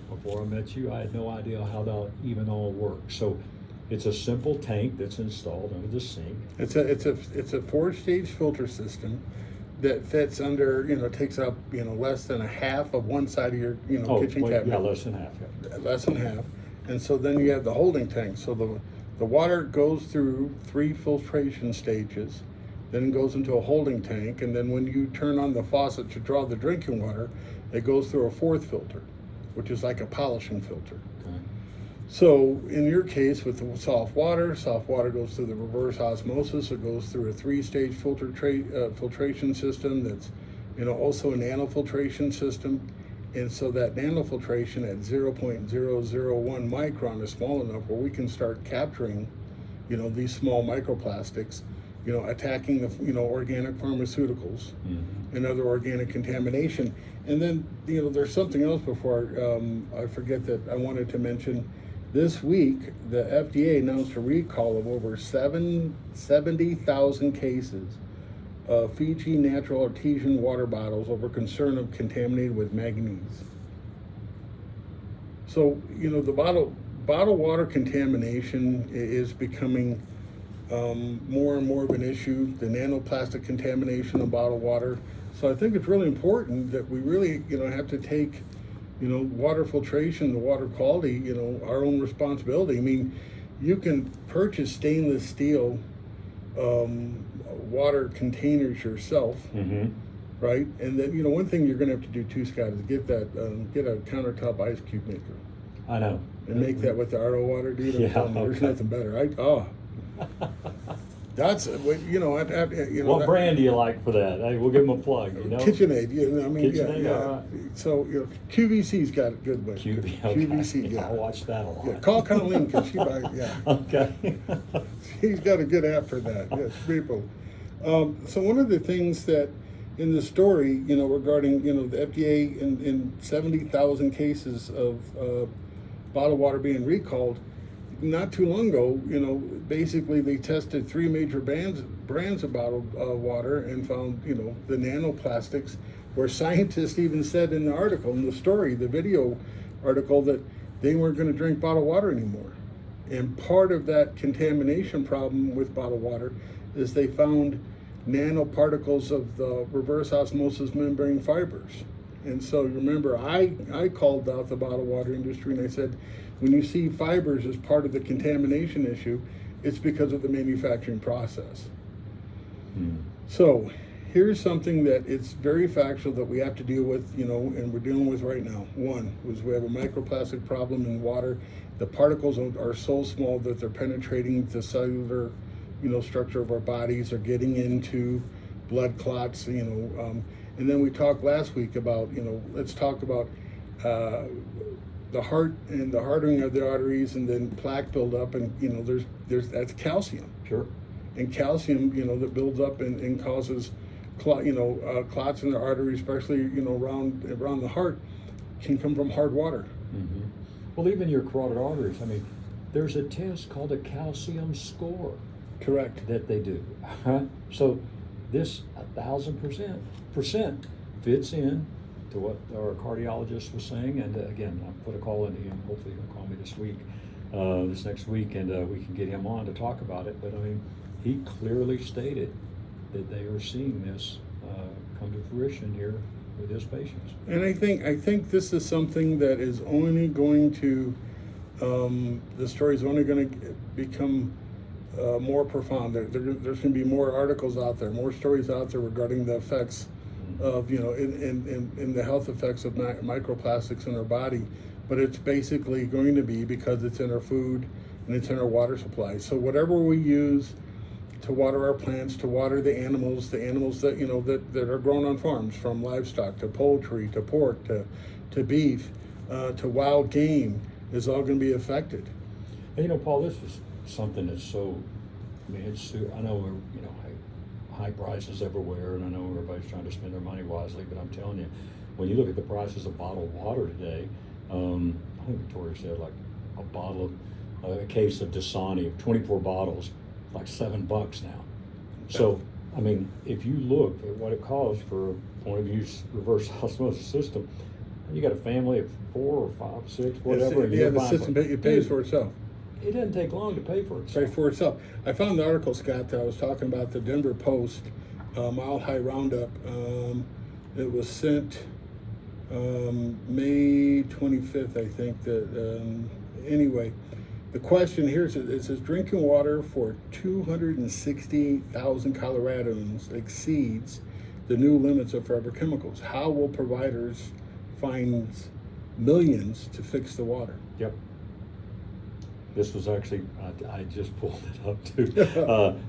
before I met you, I had no idea how that even all works. So it's a simple tank that's installed under the sink. It's a 4-stage filter system that fits under, takes up, less than a half of one side of your, kitchen cabinet. Yeah, less than half. Yeah. Less than half. And so then you have the holding tank. So the water goes through 3 filtration stages, then it goes into a holding tank, and then when you turn on the faucet to draw the drinking water, it goes through a 4th filter, which is like a polishing filter. Okay. So in your case with the soft water goes through the reverse osmosis. It goes through a 3-stage filtration system that's, also a nanofiltration system. And so that nanofiltration at 0.001 micron is small enough where we can start capturing, these small microplastics, attacking the, organic pharmaceuticals and other organic contamination. And then, there's something else before I forget that I wanted to mention. This week, the FDA announced a recall of over 70,000 cases of Fiji natural artesian water bottles over concern of contaminated with manganese. So, the bottled water contamination is becoming more and more of an issue, the nanoplastic contamination of bottled water. So I think it's really important that we really, have to take, water filtration, the water quality, our own responsibility. I mean, you can purchase stainless steel water containers yourself, right? And then, one thing you're going to have to do too, Scott, is get a countertop ice cube maker. I know. And make that with the RO water, dude. I'm telling you, there's nothing better. That's What brand do you like for that? Hey, we'll give them a plug. KitchenAid. KitchenAid, yeah. all right. So QVC's got a good one. QVC, yeah. I watch that a lot. Yeah, call Colleen because she buys. Yeah. Okay. He's got a good app for that. Yes, people. So one of the things that in the story, regarding the FDA in 70,000 cases of bottled water being recalled. Not too long ago, basically they tested 3 major brands of bottled water and found, the nanoplastics, where scientists even said in the article, in the story, the video article, that they weren't going to drink bottled water anymore. And part of that contamination problem with bottled water is they found nanoparticles of the reverse osmosis membrane fibers. And so remember, I called out the bottled water industry and I said, when you see fibers as part of the contamination issue, it's because of the manufacturing process. So here's something that it's very factual that we have to deal with, and we're dealing with right now. One was we have a microplastic problem in water. The particles are so small that they're penetrating the cellular, structure of our bodies, are getting into blood clots, and then we talked last week about, let's talk about the heart and the hardening of the arteries, and then plaque buildup, and there's that's calcium. Sure. And calcium, that builds up and causes clots in the arteries, especially around the heart, can come from hard water. Well, even your carotid arteries. I mean, there's a test called a calcium score. Correct. That they do. So this 1,000% fits in to what our cardiologist was saying. And again, I'll put a call into him. Hopefully he'll call me this next week, and we can get him on to talk about it. But I mean, he clearly stated that they are seeing this come to fruition here with his patients. And I think this is something that is only going to, the story is only going to become more profound. There's going to be more articles out there, more stories out there regarding the effects of, in the health effects of microplastics in our body. But it's basically going to be because it's in our food and it's in our water supply. So whatever we use to water our plants, to water the animals that that are grown on farms, from livestock to poultry to pork to beef to wild game, is all going to be affected. And Paul, this is something that's so, I know we're, high prices everywhere, and I know everybody's trying to spend their money wisely, but I'm telling you, when you look at the prices of bottled water today, I think Victoria said like a case of Dasani of 24 bottles, like $7 now. So, I mean, if you look at what it costs for a point of use reverse osmosis system, You got a family of 4 or 5, 6, whatever. and Yeah, you're the buying system for- it pays Dude, for itself. It doesn't take long to pay for itself. Pay for itself. I found the article, Scott, that I was talking about, the Denver Post, Mile High Roundup. It was sent May 25th, I think. Anyway, the question here is, it says drinking water for 260,000 Coloradans exceeds the new limits of forever chemicals. How will providers find millions to fix the water? Yep. This was actually, I just pulled it up too.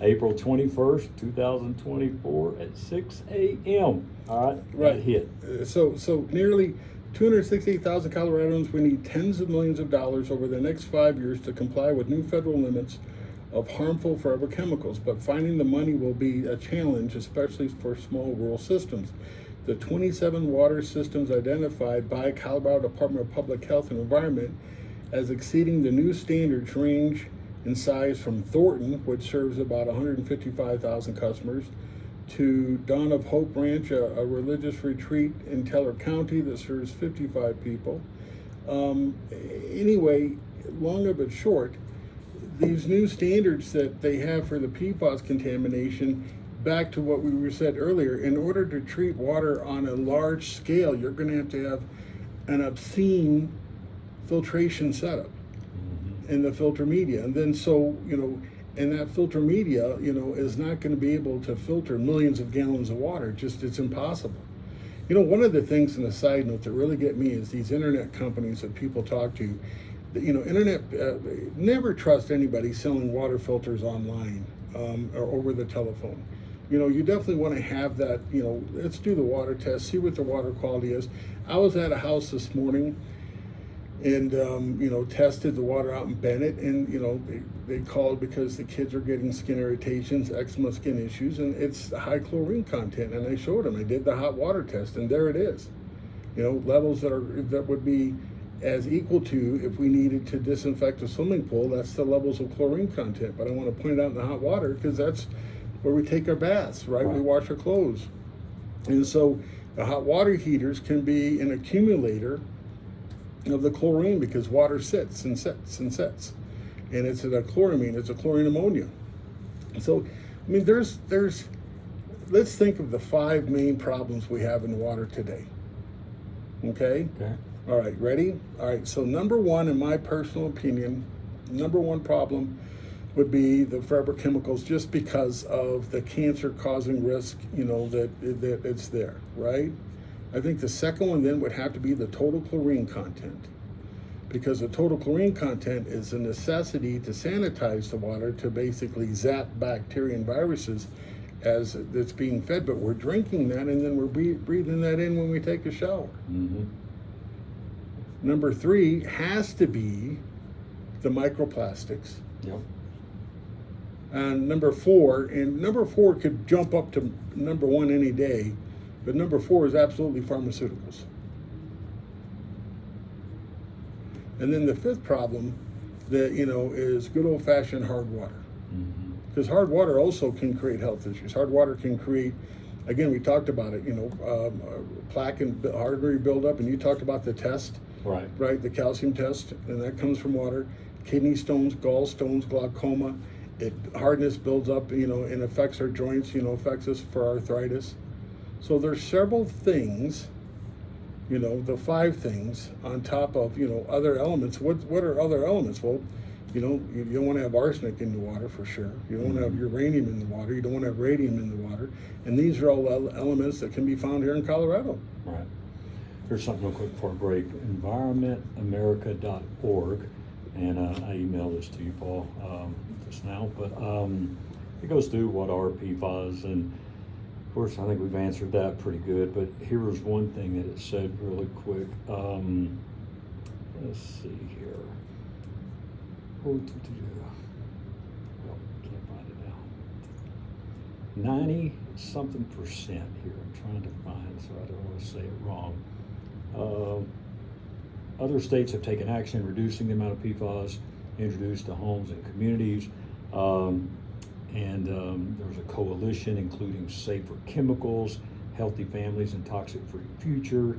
April 21st, 2024 at 6 a.m. All right, Right. that hit. So nearly 268,000 Coloradans will need tens of millions of dollars over the next 5 years to comply with new federal limits of harmful forever chemicals. But finding the money will be a challenge, especially for small rural systems. The 27 water systems identified by Colorado Department of Public Health and Environment as exceeding the new standards range in size from Thornton, which serves about 155,000 customers, to Dawn of Hope Ranch, a religious retreat in Teller County that serves 55 people. Anyway, long of it short, these new standards that they have for the PFAS contamination, back to what we said earlier, in order to treat water on a large scale, you're going to have an obscene filtration setup in the filter media. And then and that filter media, is not going to be able to filter millions of gallons of water. It's impossible. One of the things, in a side note, that really get me is these internet companies that people talk to. Internet, never trust anybody selling water filters online or over the telephone. You definitely want to have that, let's do the water test, see what the water quality is. I was at a house this morning and tested the water out in Bennett, and they called because the kids are getting skin irritations, eczema, skin issues, and it's high chlorine content. And I showed them, I did the hot water test, and there it is. Levels that would be as equal to, if we needed to disinfect a swimming pool, that's the levels of chlorine content. But I want to point it out in the hot water because that's where we take our baths, right? We wash our clothes. And so the hot water heaters can be an accumulator of the chlorine, because water sits and sits and sits, and it's a chloramine, it's a chlorine ammonia. So, there's let's think of the 5 main problems we have in water today. Okay? All right, ready? All right, so number one, in my personal opinion, number one problem would be the forever chemicals, just because of the cancer causing risk, that it's there, right? I think the second one then would have to be the total chlorine content, because the total chlorine content is a necessity to sanitize the water, to basically zap bacteria and viruses as it's being fed, but we're drinking that and then we're breathing that in when we take a shower. Mm-hmm. Number 3 has to be the microplastics. Yep. And number 4 could jump up to number 1 any day, but number 4 is absolutely pharmaceuticals. And then the 5th problem that, is good old-fashioned hard water. Because hard water also can create health issues. Hard water can create, again, we talked about it, plaque and artery buildup, and you talked about the test, right? The calcium test, and that comes from water. Kidney stones, gallstones, glaucoma. Hardness builds up, and affects our joints, affects us for arthritis. So there's several things, the 5 things on top of, other elements. What are other elements? Well, you don't want to have arsenic in the water for sure. You don't want to have uranium in the water. You don't want to have radium in the water. And these are all elements that can be found here in Colorado. Right. Here's something real quick before break. EnvironmentAmerica.org. And I emailed this to you, Paul, just now. But it goes through what are PFAS. And of course, I think we've answered that pretty good. But here was one thing that it said really quick. Let's see here. Well, can't find it now. 90-something% here. I'm trying to find, so I don't want to say it wrong. Other states have taken action reducing the amount of PFAS introduced to homes and communities. There's a coalition including Safer Chemicals, Healthy Families, and Toxic-Free Future.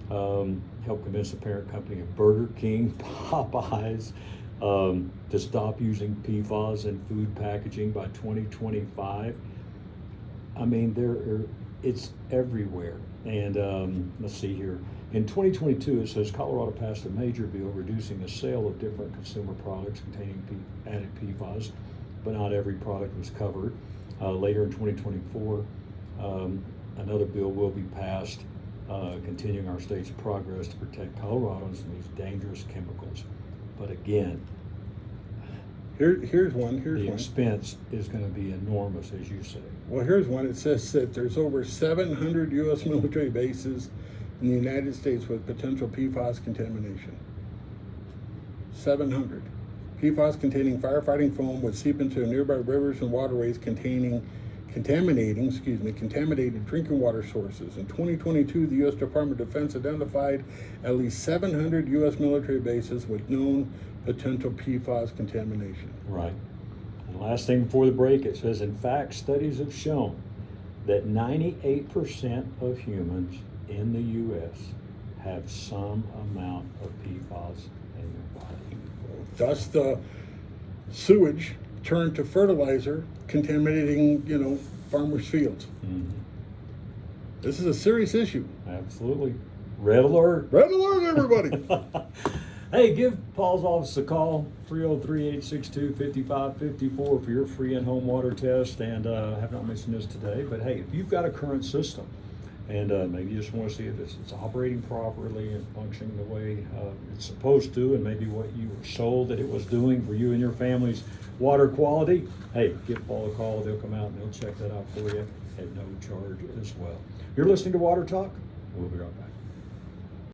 help convince the parent company of Burger King, Popeyes, to stop using PFAS in food packaging by 2025. I mean, it's everywhere. And let's see here. In 2022, it says Colorado passed a major bill reducing the sale of different consumer products containing added PFAS, but not every product was covered. Later in 2024, another bill will be passed, continuing our state's progress to protect Coloradans from these dangerous chemicals. But again, Here's one. the expense is going to be enormous, as you say. Well, here's one. It says that there's over 700 U.S. military bases in the United States with potential PFAS contamination. 700. PFAS containing firefighting foam would seep into nearby rivers and waterways contaminated drinking water sources. In 2022, the U.S. Department of Defense identified at least 700 U.S. military bases with known potential PFAS contamination. Right. And last thing before the break, it says, in fact, studies have shown that 98% of humans in the U.S. have some amount of PFAS in their body. Thus, the sewage turned to fertilizer, contaminating, farmers' fields. Mm-hmm. This is a serious issue. Absolutely. Red alert. Red alert, everybody! Hey, give Paul's office a call, 303-862-5554 for your free in-home water test. And I have not mentioned this today, but hey, if you've got a current system and maybe you just want to see if it's operating properly and functioning the way it's supposed to, and maybe what you were sold that it was doing for you and your family's water quality, hey, give Paul a call. They'll come out and they'll check that out for you at no charge as well. You're listening to Water Talk. We'll be right back.